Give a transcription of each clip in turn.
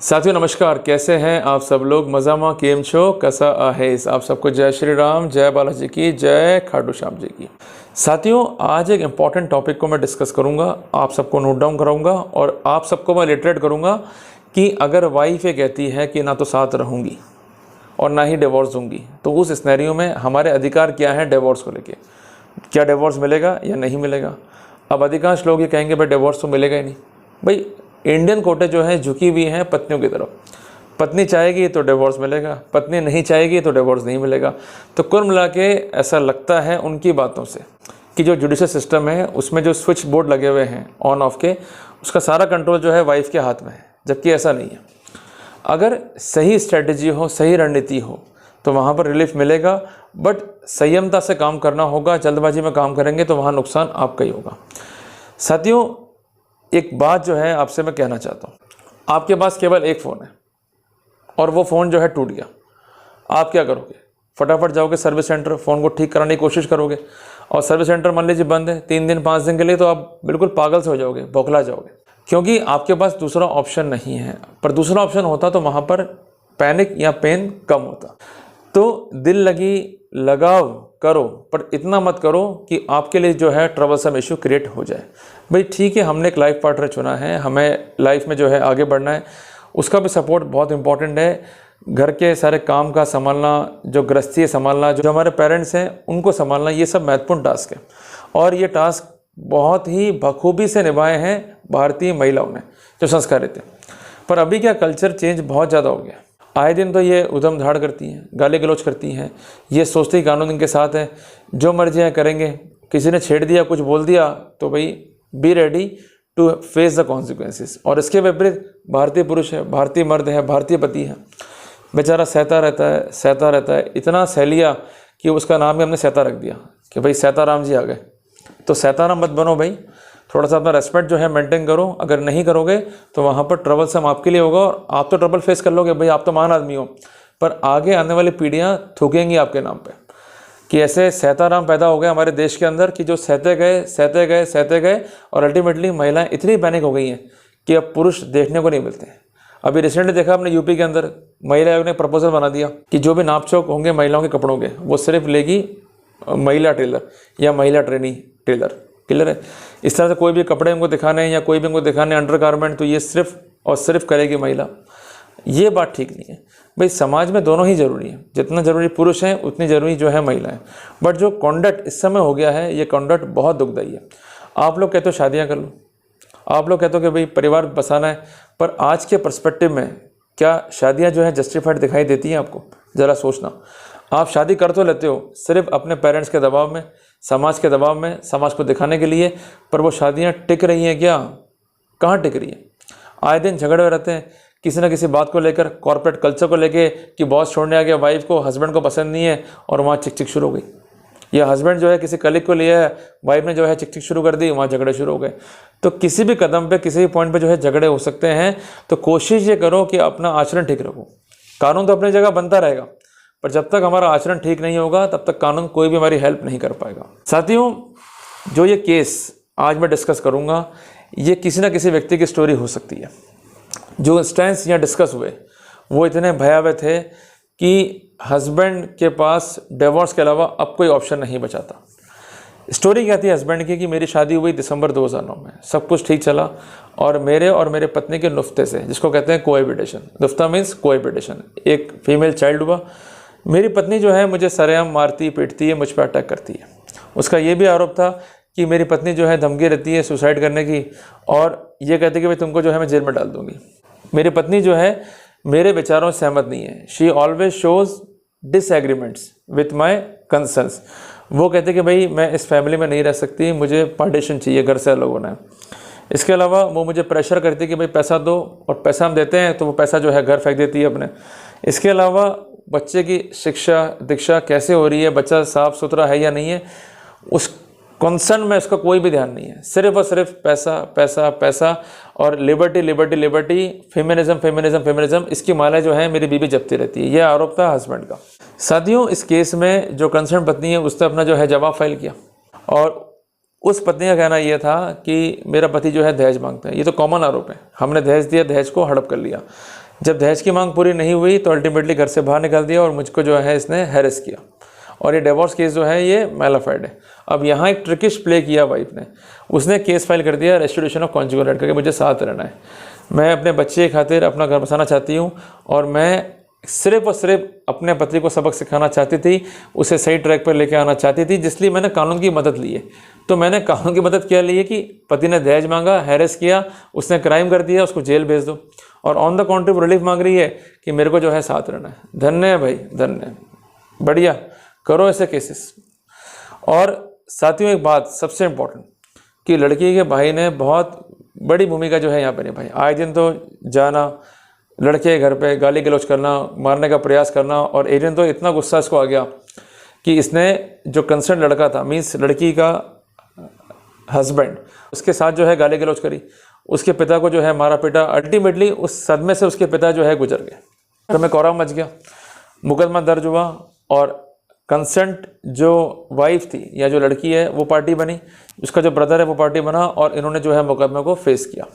साथियों नमस्कार, कैसे हैं आप सब लोग। मजामा केम छो कसा आहेस। आप सबको जय श्री राम, जय बालाजी की, जय खाटू श्याम जी की। साथियों आज एक इम्पॉर्टेंट टॉपिक को मैं डिस्कस करूंगा, आप सबको नोट डाउन कराऊंगा और आप सबको मैं लिटरेट करूंगा कि अगर वाइफ ये कहती है कि ना तो साथ रहूंगी और ना ही डिवोर्स दूंगी, तो उस स्नैरियो में हमारे अधिकार क्या है डिवोर्स को लेके। क्या डिवोर्स मिलेगा या नहीं मिलेगा। अब अधिकांश लोग ये कहेंगे भाई डिवोर्स तो मिलेगा ही नहीं। भाई इंडियन कोर्टें जो है झुकी हुई हैं पत्नियों की तरफ। पत्नी चाहेगी तो डिवोर्स मिलेगा, पत्नी नहीं चाहेगी तो डिवोर्स नहीं मिलेगा। तो कुल मिला के ऐसा लगता है उनकी बातों से कि जो जुडिशल सिस्टम है उसमें जो स्विच बोर्ड लगे हुए हैं ऑन ऑफ के, उसका सारा कंट्रोल जो है वाइफ के हाथ में है, जबकि ऐसा नहीं है। अगर सही स्ट्रेटजी हो, सही रणनीति हो तो वहाँ पर रिलीफ मिलेगा, बट संयमता से काम करना होगा। जल्दबाजी में काम करेंगे तो वहाँ नुकसान आपका ही होगा। साथियों एक बात जो है आपसे मैं कहना चाहता हूँ, आपके पास केवल एक फ़ोन है और वो फ़ोन जो है टूट गया, आप क्या करोगे? फटाफट जाओगे सर्विस सेंटर, फ़ोन को ठीक कराने की कोशिश करोगे और सर्विस सेंटर मान लीजिए बंद है 3 दिन 5 दिन के लिए, तो आप बिल्कुल पागल से हो जाओगे, बौखला जाओगे, क्योंकि आपके पास दूसरा ऑप्शन नहीं है। पर दूसरा ऑप्शन होता तो वहाँ पर पैनिक या पेन कम होता। तो दिल लगी लगाव करो, पर इतना मत करो कि आपके लिए जो है ट्रबलसम इशू क्रिएट हो जाए। भाई ठीक है, हमने एक लाइफ पार्टनर चुना है, हमें लाइफ में जो है आगे बढ़ना है, उसका भी सपोर्ट बहुत इंपॉर्टेंट है। घर के सारे काम का संभालना, जो गृहस्थी संभालना, जो हमारे पेरेंट्स हैं उनको संभालना, ये सब महत्वपूर्ण टास्क है और ये टास्क बहुत ही बखूबी से निभाए हैं भारतीय महिलाओं ने जो संस्कारित थे। पर अभी क्या कल्चर चेंज बहुत ज़्यादा हो गया। आए दिन तो ये उधम धाड़ करती हैं, गाली गलौज करती हैं, ये सोचते ही कानून इनके साथ है, जो मर्जी है करेंगे। किसी ने छेड़ दिया, कुछ बोल दिया तो भाई be ready to face the consequences. और इसके विपरीत भारतीय पुरुष है, भारतीय मर्द है, भारतीय पति है, बेचारा सहता रहता है, इतना सह लिया कि उसका नाम ही हमने सहता रख दिया कि भाई सहताराम जी आ गए। तो सहताराम मत बनो भाई, थोड़ा सा अपना रेस्पेक्ट जो है मेंटेन करो। अगर नहीं करोगे तो वहाँ पर ट्रबल सम आपके लिए होगा और आप तो ट्रबल फेस कर लोगे, भाई आप तो महान आदमी हो, पर आगे आने वाली पीढ़ियाँ थूकेंगी आपके नाम पे कि ऐसे सहताराम पैदा हो गए हमारे देश के अंदर कि जो सहते गए और अल्टीमेटली महिलाएं इतनी पैनिक हो गई हैं कि अब पुरुष देखने को नहीं मिलते हैं। अभी रिसेंटली देखा आपने यूपी के अंदर महिला आयोग ने प्रपोजल बना दिया कि जो भी नापचोक होंगे महिलाओं के कपड़ों के, वो सिर्फ लेगी महिला टेलर या महिला ट्रेनी टेलर क्लियर है। इस तरह से कोई भी कपड़े उनको दिखाने हैं या कोई भी उनको दिखाने अंडर गारमेंट, तो ये सिर्फ और सिर्फ करेगी महिला। ये बात ठीक नहीं है भाई। समाज में दोनों ही ज़रूरी है, जितना ज़रूरी पुरुष हैं उतनी ज़रूरी जो है महिलाएं। बट जो कॉन्डक्ट इस समय हो गया है, ये कॉन्डक्ट बहुत दुखदायी है। आप लोग कहते हो शादियाँ कर लो, आप लोग कहते हो कि भाई परिवार बसाना है, पर आज के पर्सपेक्टिव में क्या शादियाँ जो है जस्टिफाइड दिखाई देती हैं आपको? ज़रा सोचना। आप शादी कर तो लेते हो सिर्फ अपने पेरेंट्स के दबाव में, समाज के दबाव में, समाज को दिखाने के लिए, पर वो शादियां टिक रही हैं क्या? कहाँ टिक रही है? आए दिन झगड़े रहते हैं किसी न किसी बात को लेकर, कॉर्पोरेट कल्चर को लेके कि बॉस छोड़ने आ गया, वाइफ को हस्बैंड को पसंद नहीं है और वहाँ चिक चिक शुरू हो गई। या हस्बैंड जो है किसी कलीग को लिया है, वाइफ ने जो है चिक चिक शुरू कर दी, वहाँ झगड़े शुरू हो गए। तो किसी भी कदम पे, किसी भी पॉइंट पे जो है झगड़े हो सकते हैं। तो कोशिश ये करो कि अपना आचरण ठीक रखो। कानून तो अपनी जगह बनता रहेगा, पर जब तक हमारा आचरण ठीक नहीं होगा तब तक कानून कोई भी हमारी हेल्प नहीं कर पाएगा। साथियों जो ये केस आज मैं डिस्कस करूँगा, ये किसी न किसी व्यक्ति की स्टोरी हो सकती है। जो इंस्टेंस यहाँ डिस्कस हुए वो इतने भयावह थे कि हस्बैंड के पास डिवोर्स के अलावा अब कोई ऑप्शन नहीं बचा था। स्टोरी क्या थी हस्बैंड की कि मेरी शादी हुई दिसंबर 2009 में, सब कुछ ठीक चला और मेरे पत्नी के नुफ्ते से, जिसको कहते हैं कोएबिटेशन, नुफ्ता मीन्स कोएबिटेशन, एक फीमेल चाइल्ड हुआ। मेरी पत्नी जो है मुझे सरेआम मारती पीटती है, मुझ पर अटैक करती है। उसका ये भी आरोप था कि मेरी पत्नी जो है धमकी रहती है सुसाइड करने की और ये कहती है कि भाई तुमको जो है मैं जेल में डाल दूंगी। मेरी पत्नी जो है मेरे विचारों से सहमत नहीं है। She always shows disagreements with my concerns. वो कहते कि भाई मैं इस फैमिली में नहीं रह सकती, मुझे पार्टीशन चाहिए, घर से अलग होना है। इसके अलावा वो मुझे प्रेशर करती कि भाई पैसा दो, और पैसा हम देते हैं तो वो पैसा जो है घर फेंक देती है अपने। इसके अलावा बच्चे की शिक्षा दीक्षा कैसे हो रही है, बच्चा साफ़ सुथरा है या नहीं है, उस कंसर्न में उसका कोई भी ध्यान नहीं है। सिर्फ और सिर्फ पैसा पैसा पैसा और liberty liberty liberty, feminism feminism feminism, इसकी माला जो है मेरी बीवी जपती रहती है। यह आरोप था हस्बैंड का। साथियों इस केस में जो कंसर्न पत्नी है उसने अपना जो है जवाब फाइल किया और उस पत्नी का कहना यह था कि मेरा पति जो है दहेज मांगता है। ये तो कॉमन आरोप है, हमने दहेज दिया, दहेज को हड़प कर लिया। जब दहेज की मांग पूरी नहीं हुई तो अल्टीमेटली घर से बाहर निकाल दिया और मुझको जो है इसने हैरेस किया। और ये डिवोर्स केस जो है ये मैलाफाइड है। अब यहाँ एक ट्रिकिश प्ले किया वाइफ ने, उसने केस फाइल कर दिया रेस्टिट्यूशन ऑफ कॉन्जुगल राइट करके, मुझे साथ रहना है, मैं अपने बच्चे की खातिर अपना घर बसाना चाहती हूँ और मैं सिर्फ और सिर्फ अपने पति को सबक सिखाना चाहती थी, उसे सही ट्रैक पर लेके आना चाहती थी, जिसलिए मैंने कानून की मदद ली है। तो मैंने कानून की मदद क्या ली है कि पति ने दहेज मांगा, हैरेस किया, उसने क्राइम कर दिया, उसको जेल भेज दो, और ऑन द कॉन्ट्री रिलीफ मांग रही है कि मेरे को जो है साथ रहना है। धन्य है भाई, धन्य है, बढ़िया, करो ऐसे केसेस। और साथियों एक बात सबसे इम्पोर्टेंट कि लड़की के भाई ने बहुत बड़ी भूमिका जो है यहाँ पे निभाई। आए दिन तो जाना, लड़के के घर पे गाली गलौज करना, मारने का प्रयास करना, और एक दिन तो इतना गुस्सा इसको आ गया कि इसने जो कंसर्न लड़का था, मीन्स लड़की का हस्बैंड, उसके साथ जो है गाली गलौज करी, उसके पिता को जो है मारा पीटा। अल्टीमेटली उस सदमे से उसके पिता जो है गुजर गए, घर में कोहराम मच गया, मुकदमा दर्ज हुआ और कंसेंट जो वाइफ थी या जो लड़की है वो पार्टी बनी, उसका जो ब्रदर है वो पार्टी बना, और इन्होंने जो है मुकदमे को फेस किया।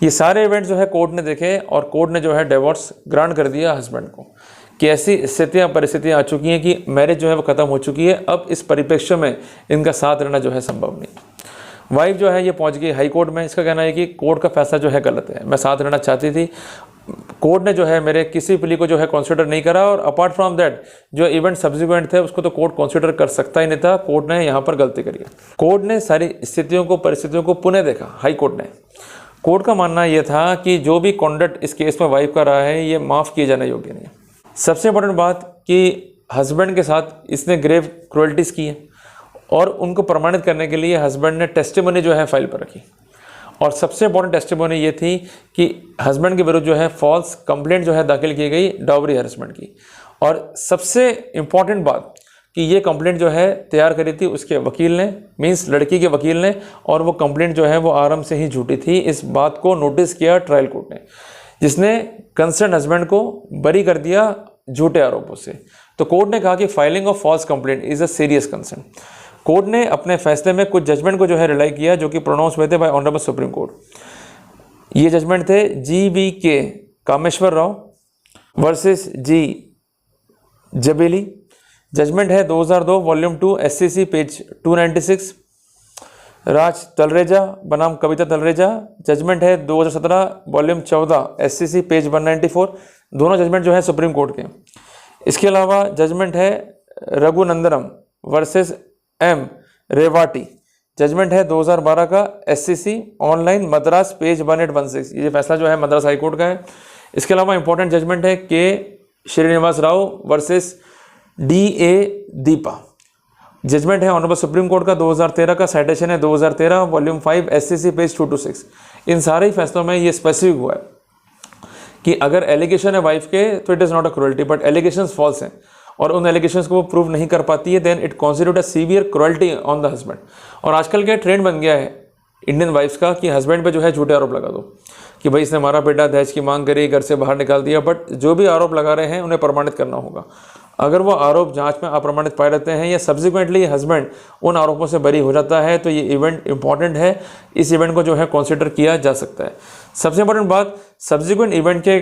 ये सारे इवेंट जो है कोर्ट ने देखे और कोर्ट ने जो है डिवोर्स ग्रांट कर दिया हस्बैंड को कि ऐसी स्थितियाँ परिस्थितियाँ आ चुकी हैं कि मैरिज जो है वो ख़त्म हो चुकी है, अब इस परिप्रेक्ष्य में इनका साथ रहना जो है संभव नहीं। वाइफ जो है ये पहुंच गई हाई कोर्ट में, इसका कहना है कि कोर्ट का फैसला जो है गलत है, मैं साथ रहना चाहती थी, कोर्ट ने जो है मेरे किसी प्ली को जो है कंसीडर नहीं करा, और अपार्ट फ्रॉम दैट जो इवेंट सब्सिक्वेंट थे उसको तो कोर्ट कंसीडर कर सकता ही नहीं था, कोर्ट ने यहाँ पर गलती करी। कोर्ट ने सारी स्थितियों को परिस्थितियों को पुनः देखा, हाई कोर्ट ने। कोर्ट का मानना यह था कि जो भी कॉन्डक्ट इस केस में वाइफ का रहा है ये माफ़ किए जाने योग्य नहीं है। सबसे इंपॉर्टेंट बात कि हस्बैंड के साथ इसने ग्रेव क्रुएल्टीज़ की है, और उनको प्रमाणित करने के लिए हस्बैंड ने टेस्टिमोनी जो है फाइल पर रखी, और सबसे इंपॉर्टेंट टेस्टिमोनी ये थी कि हस्बैंड के विरुद्ध जो है फॉल्स कंप्लेंट जो है दाखिल की गई डाउरी हैरेसमेंट की। और सबसे इंपॉर्टेंट बात कि ये कंप्लेंट जो है तैयार करी थी उसके वकील ने, मींस लड़की के वकील ने, और वो कंप्लेंट जो है वो आरंभ से ही झूठी थी। इस बात को नोटिस किया ट्रायल कोर्ट ने, जिसने कंसर्न हस्बैंड को बरी कर दिया झूठे आरोपों से। तो कोर्ट ने कहा कि filing of false complaint is a serious concern. Court ने अपने फैसले में कुछ जजमेंट को जो है रिलाई किया जो कि प्रोनाउंस हुए थे बाय ऑनरेबल सुप्रीम कोर्ट। ये जजमेंट थे GBK Kameshwar Rao versus G Jabeli. Judgment है 2002 volume 2 SCC page 296। Raj Talreja बनाम कविता तलरेजा, जजमेंट है 2017 वॉल्यूम 14 SCC पेज 194। दोनों जजमेंट जो है सुप्रीम कोर्ट के। इसके अलावा जजमेंट है रघुनंदनम वर्सेस M रेवाटी, जजमेंट है 2012 का SCC ऑनलाइन मद्रास पेज 1816। ये फैसला जो है मद्रास हाई कोर्ट का है। इसके अलावा इंपॉर्टेंट जजमेंट है K Srinivas Rao versus DA Deepa, judgment है ऑनरेबल सुप्रीम कोर्ट का 2013 का, साइटेशन है 2013 वॉल्यूम 5 SCC पेज 226। इन सारे ही फैसलों में ये स्पेसिफिक हुआ है कि अगर एलिगेशन है वाइफ के तो it is not a cruelty, but allegations false हैं और उन एलिगेशंस को वो प्रूव नहीं कर पाती है, then it constitute a severe cruelty on the husband. और आजकल का ट्रेंड बन गया है इंडियन वाइफ्स का कि हस्बैंड पे जो है झूठे आरोप लगा दो कि भाई इसने मारा पीटा, दहेज की मांग करी, घर से बाहर निकाल दिया, बट जो भी आरोप लगा रहे हैं उन्हें प्रमाणित करना होगा। अगर वो आरोप जांच में अप्रमाणित पाए जाते हैं या सब्सिक्वेंटली हस्बैंड उन आरोपों से बरी हो जाता है तो ये इवेंट इंपॉर्टेंट है, इस इवेंट को जो है कंसिडर किया जा सकता है। सबसे इंपॉर्टेंट बात सब्सिक्वेंट इवेंट के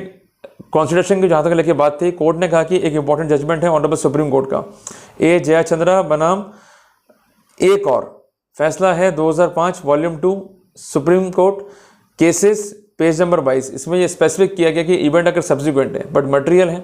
कंसिडरेशन की जहाँ तक लेके बात थी, कोर्ट ने कहा कि एक इंपॉर्टेंट जजमेंट है ऑनरेबल सुप्रीम कोर्ट का A जयाचंद्रा बनाम एक और, फैसला है 2005 volume 2 supreme court cases page number 22। इसमें ये स्पेसिफिक किया गया कि इवेंट अगर सब्सिक्वेंट है बट मटेरियल है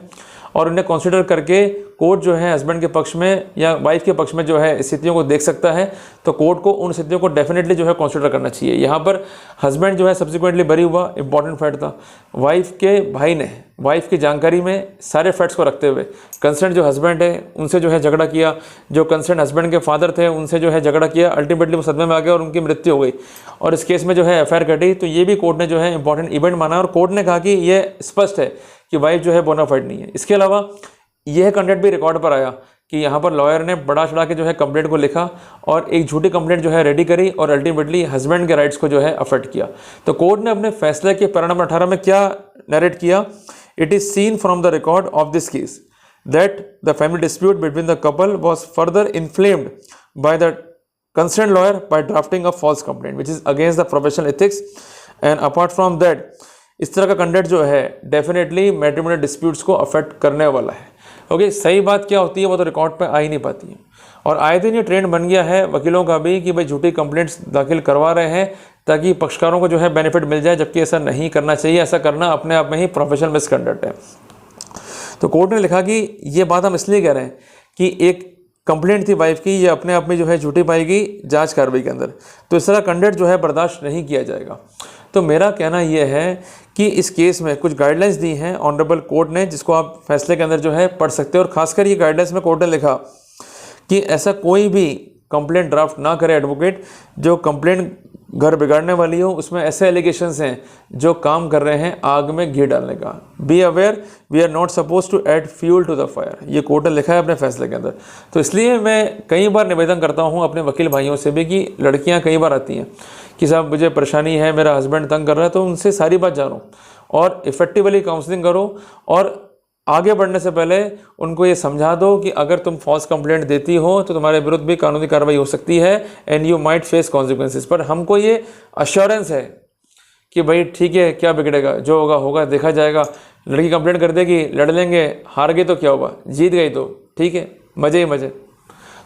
और उन्हें कंसीडर करके कोर्ट जो है हस्बैंड के पक्ष में या वाइफ के पक्ष में जो है स्थितियों को देख सकता है, तो कोर्ट को उन स्थितियों को डेफिनेटली जो है कंसीडर करना चाहिए। यहाँ पर हस्बैंड जो है सब्सिक्वेंटली बरी हुआ, इंपॉर्टेंट फैक्ट था। वाइफ के भाई ने वाइफ की जानकारी में सारे फैक्ट्स को रखते हुए कंसर्न जो हस्बैंड है उनसे जो है झगड़ा किया, जो कंसर्न हस्बैंड के फादर थे उनसे जो है झगड़ा किया, अल्टीमेटली वो सदमे में आ गया और उनकी मृत्यु हो गई और इस केस में जो है FIR कटी। तो ये भी कोर्ट ने जो है इंपॉर्टेंट इवेंट माना और कोर्ट ने कहा कि ये स्पष्ट है कि वाइफ जो है बोनाफाइड नहीं है। इसके अलावा यह कंटेंट भी रिकॉर्ड पर आया कि यहाँ पर लॉयर ने बड़ा चढ़ा के जो है कंप्लेंट को लिखा और एक झूठी कंप्लेंट जो है रेडी करी और अल्टीमेटली हस्बैंड के राइट्स को जो है अफेक्ट किया। तो कोर्ट ने अपने फैसले के पैरा नंबर 18 में क्या नरेट किया, it is seen from the record of this case that the family dispute between the couple was further inflamed by the concerned lawyer by drafting a false complaint which is against the professional ethics, and apart from that इस तरह का conduct जो है definitely matrimonial disputes को affect करने वाला है। Okay, सही बात क्या होती है वो तो रिकॉर्ड पे आ ही नहीं पाती है। और आए दिन ये ट्रेंड बन गया है वकीलों का भी कि भाई झूठी कंप्लेंट्स दाखिल करवा रहे हैं ताकि पक्षकारों को जो है बेनिफिट मिल जाए, जबकि ऐसा नहीं करना चाहिए। ऐसा करना अपने आप में ही प्रोफेशनल मिसकंडक्ट है। तो कोर्ट ने लिखा कि ये बात हम इसलिए कह रहे हैं कि एक कंप्लेंट थी वाइफ की, ये अपने आप में जो है झूठी पाएगी जांच कार्रवाई के अंदर, तो इस तरह कंडक्ट जो है बर्दाश्त नहीं किया जाएगा। तो मेरा कहना यह है कि इस केस में कुछ गाइडलाइंस दी हैं ऑनरेबल कोर्ट ने, जिसको आप फैसले के अंदर जो है पढ़ सकते हैं। और खासकर ये गाइडलाइंस में कोर्ट ने लिखा कि ऐसा कोई भी कंप्लेंट ड्राफ्ट ना करे एडवोकेट जो कंप्लेंट घर बिगाड़ने वाली हो, उसमें ऐसे एलिगेशंस हैं जो काम कर रहे हैं आग में घी डालने का। Be aware we are not suppose to add fuel to the fire, ये कोर्ट ने लिखा है अपने फैसले के अंदर। तो इसलिए मैं कई बार निवेदन करता हूं अपने वकील भाइयों से भी कि लड़कियां कई बार आती हैं कि साहब मुझे परेशानी है, मेरा हस्बैंड तंग कर रहा है, तो उनसे सारी बात जानो और इफेक्टिवली काउंसलिंग करो और आगे बढ़ने से पहले उनको ये समझा दो कि अगर तुम फॉल्स कंप्लेंट देती हो तो तुम्हारे विरुद्ध भी कानूनी कार्रवाई हो सकती है and you might face consequences. पर हमको ये अश्योरेंस है कि भाई ठीक है, क्या बिगड़ेगा, जो होगा होगा, देखा जाएगा। लड़की कंप्लेंट कर देगी, लड़ लेंगे, हार गई तो क्या हुआ, जीत गई तो ठीक है, मज़े ही मज़े।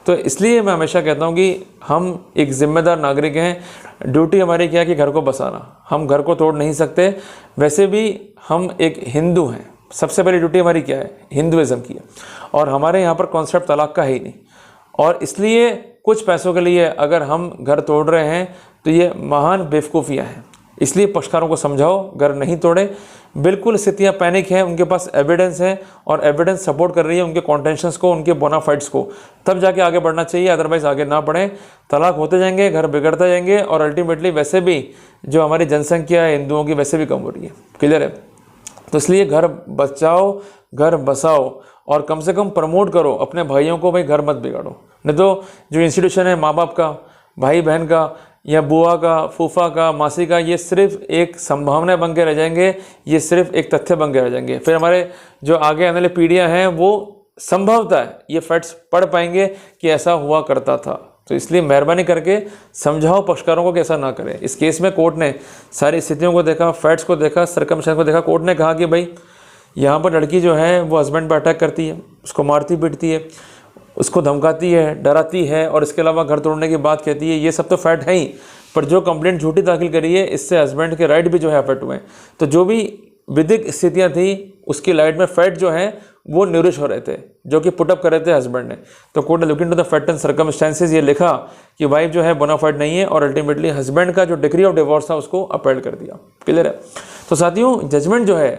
तो इसलिए मैं हमेशा कहता हूँ कि हम एक जिम्मेदार नागरिक हैं। ड्यूटी हमारी क्या है कि घर को बसाना, हम घर को तोड़ नहीं सकते। वैसे भी हम एक हिंदू हैं, सबसे पहली ड्यूटी हमारी क्या है, हिंदुइज्म की है, और हमारे यहाँ पर कॉन्सेप्ट तलाक का है ही नहीं। और इसलिए कुछ पैसों के लिए अगर हम घर तोड़ रहे हैं तो ये महान बेवकूफ़ियाँ हैं। इसलिए पक्षकारों को समझाओ घर नहीं तोड़े। बिल्कुल स्थितियाँ पैनिक है, उनके पास एविडेंस है और एविडेंस सपोर्ट कर रही है उनके कॉन्टेंशंस को, उनके बोनाफाइड्स को, तब जाके आगे बढ़ना चाहिए, अदरवाइज़ आगे ना बढ़ें। तलाक होते जाएंगे, घर बिगड़ते जाएंगे और अल्टीमेटली वैसे भी जो हमारी जनसंख्या है हिंदुओं की वैसे भी कम हो रही है। क्लियर है? तो इसलिए घर बचाओ, घर बसाओ और कम से कम प्रमोट करो अपने भाइयों को, भाई घर मत बिगाड़ो। नहीं तो जो इंस्टीट्यूशन है माँ बाप का, भाई बहन का या बुआ का, फूफा का, मासी का, ये सिर्फ एक संभावना बन के रह जाएंगे, ये सिर्फ एक तथ्य बन के रह जाएंगे। फिर हमारे जो आगे आने वाली पीढ़ियाँ हैं वो संभवतः ये फैक्ट्स पढ़ पाएंगे कि ऐसा हुआ करता था। तो इसलिए मेहरबानी करके समझाओ पक्षकारों को कि ऐसा ना करें। इस केस में कोर्ट ने सारी स्थितियों को देखा, फैक्ट्स को देखा, सर्कमस्टेंस को देखा। कोर्ट ने कहा कि भाई यहाँ पर लड़की जो है वो हस्बैंड पर अटैक करती है, उसको मारती पीटती है, उसको धमकाती है, डराती है और इसके अलावा घर तोड़ने की बात कहती है। ये सब तो फैक्ट है ही, पर जो कंप्लेंट झूठी दाखिल करी है इससे हस्बैंड के राइट भी जो है अफेक्ट हुए। तो जो भी विधिक स्थितियाँ थी उसकी लाइट में फैक्ट जो है वो निरुष हो रहे थे, जो कि पुटअप कर रहे थे हस्बैंड ने। तो कोर्ट ने look into the fact and circumstances, ये लिखा कि वाइफ जो है बोनाफाइड नहीं है और अल्टीमेटली हस्बैंड का जो डिग्री ऑफ डिवोर्स था उसको अपील कर दिया। क्लियर है? तो साथियों, जजमेंट जो है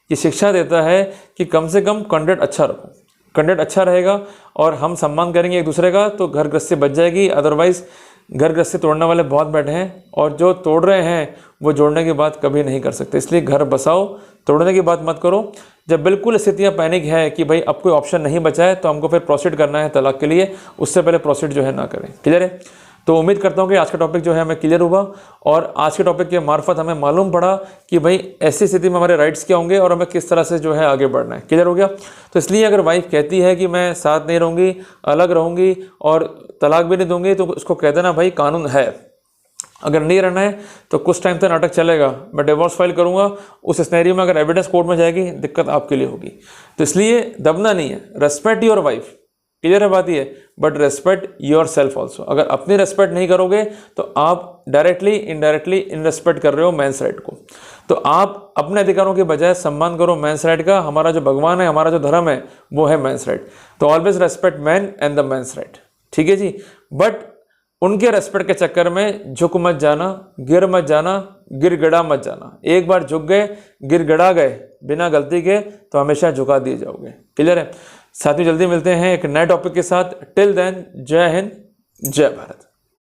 ये शिक्षा देता है कि कम से कम कंडक्ट अच्छा रखो। कंडक्ट अच्छा रहेगा और हम सम्मान करेंगे एक दूसरे का तो घर गृहस्थी बच जाएगी। अदरवाइज घर गृहस्थी तोड़ने वाले बहुत बैठे हैं और जो तोड़ रहे हैं वो जोड़ने की बात कभी नहीं कर सकते। इसलिए घर बसाओ, तोड़ने की बात मत करो। जब बिल्कुल स्थितियाँ पैनिक है कि भाई अब कोई ऑप्शन नहीं बचा है तो हमको फिर प्रोसीड करना है तलाक के लिए, उससे पहले प्रोसीड जो है ना करें। क्लियर है? तो उम्मीद करता हूँ कि आज का टॉपिक जो है हमें क्लियर हुआ और आज के टॉपिक के मार्फत हमें मालूम पड़ा कि भाई ऐसी स्थिति में हमारे राइट्स क्या होंगे और हमें किस तरह से जो है आगे बढ़ना है। क्लियर हो गया? तो इसलिए अगर वाइफ कहती है कि मैं साथ नहीं रहूँगी, अलग रहूँगी और तलाक भी नहीं दूंगी, तो उसको कह देना भाई कानून है, अगर नहीं रहना है तो कुछ टाइम तक नाटक चलेगा, मैं डिवोर्स फाइल करूँगा। उस स्नैरियो में अगर एविडेंस कोर्ट में जाएगी दिक्कत आपके लिए होगी। तो इसलिए दबना नहीं है, रेस्पेक्ट योर वाइफ। क्लियर है बात ये? But respect your self also. अगर अपनी रेस्पेक्ट नहीं करोगे तो आप डायरेक्टली इनडायरेक्टली इनरेस्पेक्ट कर रहे हो मैंस राइट को। तो आप अपने अधिकारों के बजाय सम्मान करो मैंस राइट का। हमारा जो भगवान है, हमारा जो धर्म है वो है मैंस राइट। तो always respect man and the man's right. ठीक है जी? बट उनके रेस्पेक्ट के चक्कर में झुक मत जाना, गिर मत जाना, गिड़गिड़ा मत जाना। एक बार झुक गए, गिड़गिड़ा गए बिना गलती के तो हमेशा झुका दिए जाओगे। क्लियर है? साथ ही जल्दी मिलते हैं एक नए टॉपिक के साथ। टिल देन, जय हिंद, जय भारत।